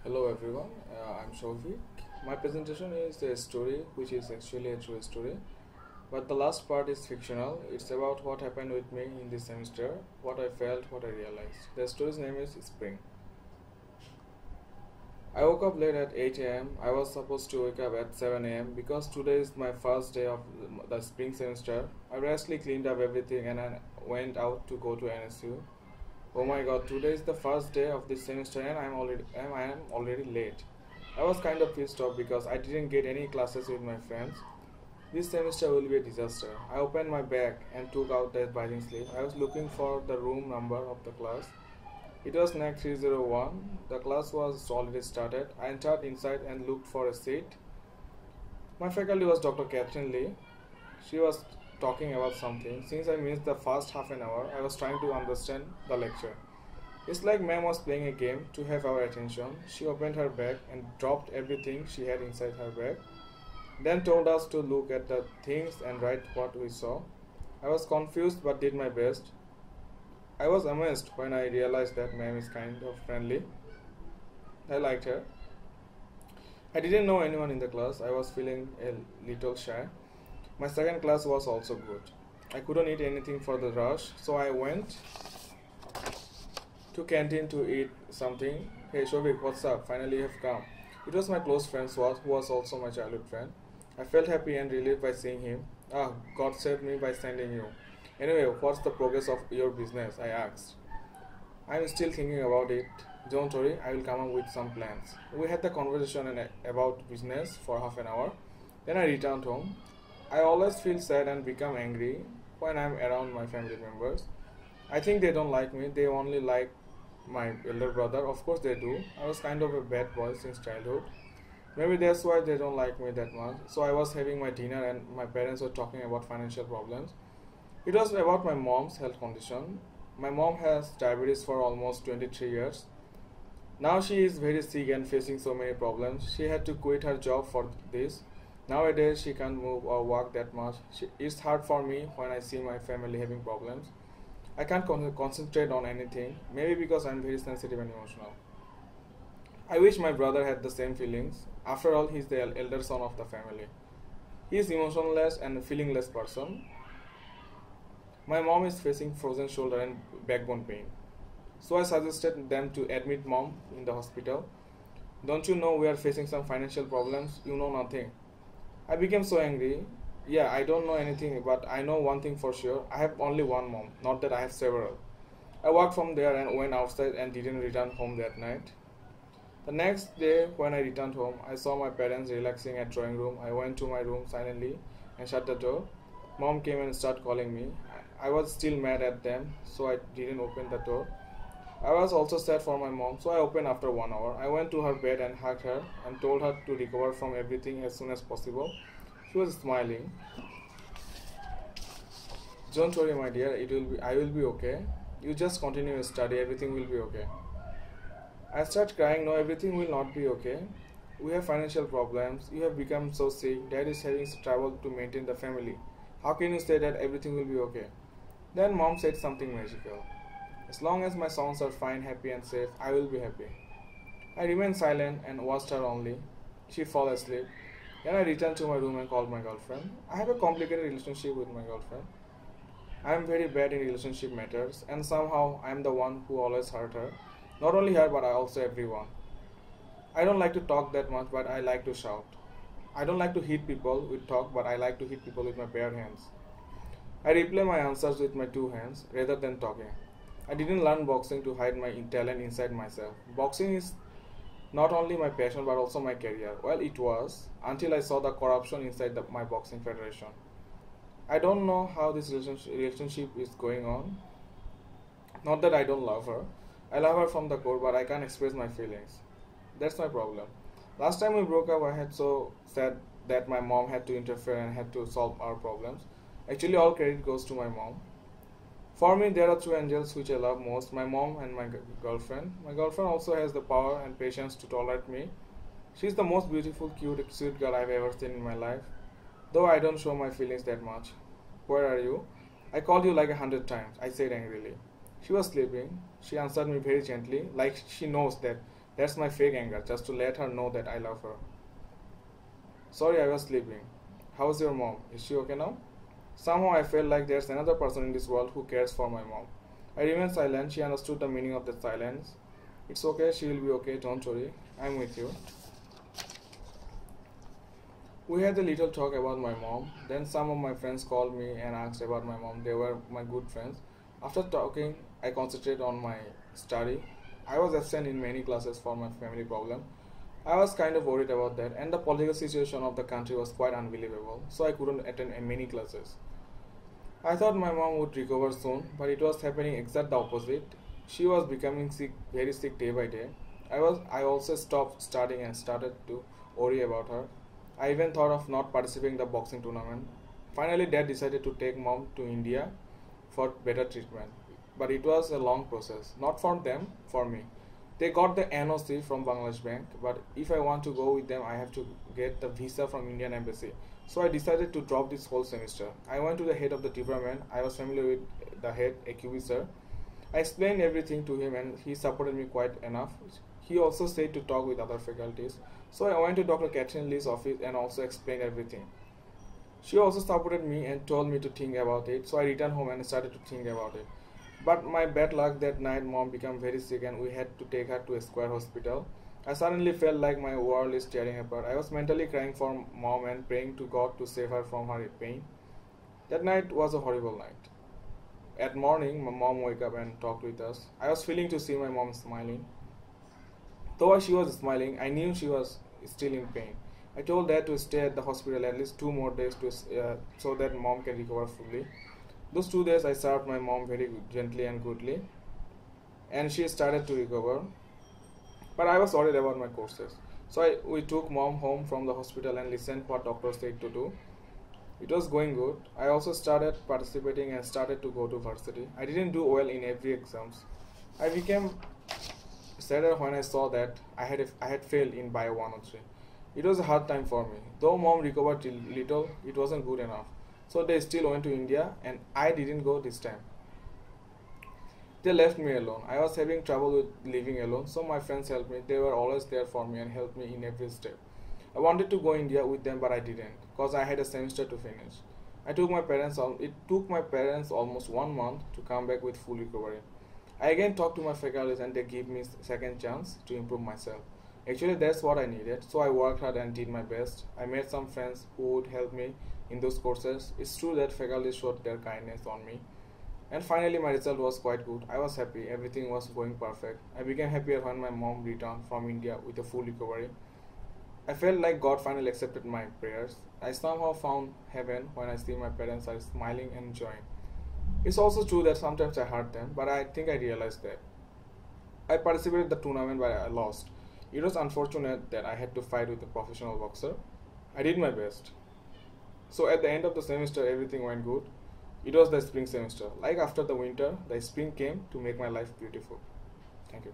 Hello everyone, I'm Shovik. My presentation is a story which is actually a true story, but the last part is fictional. It's about what happened with me in this semester, what I felt, what I realized. The story's name is Spring. I woke up late at 8 a.m. I was supposed to wake up at 7 a.m. because today is my first day of the spring semester. I rashly cleaned up everything and I went out to go to NSU. Oh my god, today is the first day of this semester and I am already late. I was kind of pissed off because I didn't get any classes with my friends. This semester will be a disaster. I opened my bag and took out the advising slip. I was looking for the room number of the class. It was NEC 301. The class was already started. I entered inside and looked for a seat. My faculty was Dr. Catherine Lee. She was talking about something. Since I missed the first half an hour, I was trying to understand the lecture. It's like ma'am was playing a game to have our attention. She opened her bag and dropped everything she had inside her bag, then told us to look at the things and write what we saw. I was confused but did my best. I was amazed when I realized that ma'am is kind of friendly. I liked her. I didn't know anyone in the class. I was feeling a little shy. My second class was also good. I couldn't eat anything for the rush, so I went to canteen to eat something. Hey Shovik, what's up? Finally you have come. It was my close friend Swat, who was also my childhood friend. I felt happy and relieved by seeing him. God saved me by sending you. Anyway, what's the progress of your business? I asked. I'm still thinking about it. Don't worry, I will come up with some plans. We had the conversation about business for half an hour. Then I returned home. I always feel sad and become angry when I'm around my family members. I think they don't like me. They only like my elder brother. Of course they do. I was kind of a bad boy since childhood. Maybe that's why they don't like me that much. So I was having my dinner and my parents were talking about financial problems. It was about my mom's health condition. My mom has diabetes for almost 23 years. Now she is very sick and facing so many problems. She had to quit her job for this. Nowadays she can't move or walk that much. It's hard for me when I see my family having problems. I can't concentrate on anything, maybe because I'm very sensitive and emotional. I wish my brother had the same feelings. After all, he's the elder son of the family. He is emotionless and a feelingless person. My mom is facing frozen shoulder and backbone pain. So I suggested them to admit mom in the hospital. Don't you know we are facing some financial problems? You know nothing. I became so angry. Yeah, I don't know anything, but I know one thing for sure. I have only one mom, not that I have several. I walked from there and went outside and didn't return home that night. The next day, when I returned home, I saw my parents relaxing at drawing room. I went to my room silently and shut the door. Mom came and started calling me. I was still mad at them, so I didn't open the door. I was also sad for my mom, so I opened after 1 hour. I went to her bed and hugged her and told her to recover from everything as soon as possible. She was smiling. Don't worry, my dear. I will be okay. You just continue to study. Everything will be okay. I started crying. No, everything will not be okay. We have financial problems. You have become so sick. Dad is having trouble to maintain the family. How can you say that everything will be okay? Then mom said something magical. As long as my sons are fine, happy and safe, I will be happy. I remained silent and watched her only. She fell asleep. Then I returned to my room and called my girlfriend. I have a complicated relationship with my girlfriend. I am very bad in relationship matters and somehow I am the one who always hurt her. Not only her but also everyone. I don't like to talk that much but I like to shout. I don't like to hit people with talk but I like to hit people with my bare hands. I replay my answers with my two hands rather than talking. I didn't learn boxing to hide my talent inside myself. Boxing is not only my passion but also my career. Well, it was until I saw the corruption inside my boxing federation. I don't know how this relationship is going on. Not that I don't love her. I love her from the core but I can't express my feelings. That's my problem. Last time we broke up I had so sad that my mom had to interfere and had to solve our problems. Actually all credit goes to my mom. For me, there are two angels which I love most, my mom and my girlfriend. My girlfriend also has the power and patience to tolerate me. She's the most beautiful, cute, sweet girl I've ever seen in my life. Though I don't show my feelings that much. Where are you? I called you like 100 times, I said angrily. She was sleeping. She answered me very gently, like she knows that That's my fake anger, just to let her know that I love her. Sorry, I was sleeping. How's your mom? Is she okay now? Somehow I felt like there's another person in this world who cares for my mom. I remained silent. She understood the meaning of the silence. It's okay, she will be okay, don't worry. I'm with you. We had a little talk about my mom. Then some of my friends called me and asked about my mom. They were my good friends. After talking, I concentrated on my study. I was absent in many classes for my family problem. I was kind of worried about that, and the political situation of the country was quite unbelievable, so I couldn't attend many classes. I thought my mom would recover soon, but it was happening exact the opposite. She was becoming sick, very sick day by day. I also stopped studying and started to worry about her. I even thought of not participating in the boxing tournament. Finally, Dad decided to take mom to India for better treatment. But it was a long process, not for them, for me. They got the NOC from Bangladesh Bank, but if I want to go with them, I have to get the visa from Indian Embassy. So I decided to drop this whole semester. I went to the head of the department. I was familiar with the head, AQB sir. I explained everything to him and he supported me quite enough. He also said to talk with other faculties. So I went to Dr. Catherine Lee's office and also explained everything. She also supported me and told me to think about it. So I returned home and started to think about it. But my bad luck that night, mom became very sick and we had to take her to a square hospital. I suddenly felt like my world is tearing apart. I was mentally crying for mom and praying to God to save her from her pain. That night was a horrible night. At morning, my mom woke up and talked with us. I was feeling to see my mom smiling. Though she was smiling, I knew she was still in pain. I told Dad to stay at the hospital at least 2 more days so that mom can recover fully. Those 2 days I served my mom very gently and goodly, and she started to recover. But I was worried about my courses. So we took mom home from the hospital and listened what doctor said to do. It was going good. I also started participating and started to go to varsity. I didn't do well in every exams. I became sadder when I saw that I had failed in Bio 103. It was a hard time for me. Though mom recovered little, it wasn't good enough. So they still went to India and I didn't go this time. They left me alone. I was having trouble with living alone, so my friends helped me. They were always there for me and helped me in every step. I wanted to go India with them, but I didn't, because I had a semester to finish. It took my parents almost 1 month to come back with full recovery. I again talked to my faculties and they gave me a second chance to improve myself. Actually, that's what I needed, so I worked hard and did my best. I made some friends who would help me in those courses. It's true that faculty showed their kindness on me. And finally, my result was quite good. I was happy. Everything was going perfect. I became happier when my mom returned from India with a full recovery. I felt like God finally accepted my prayers. I somehow found heaven when I see my parents are smiling and enjoying. It's also true that sometimes I hurt them, but I think I realized that. I participated in the tournament, but I lost. It was unfortunate that I had to fight with a professional boxer. I did my best. So at the end of the semester, everything went good. It was the spring semester. Like after the winter, the spring came to make my life beautiful. Thank you.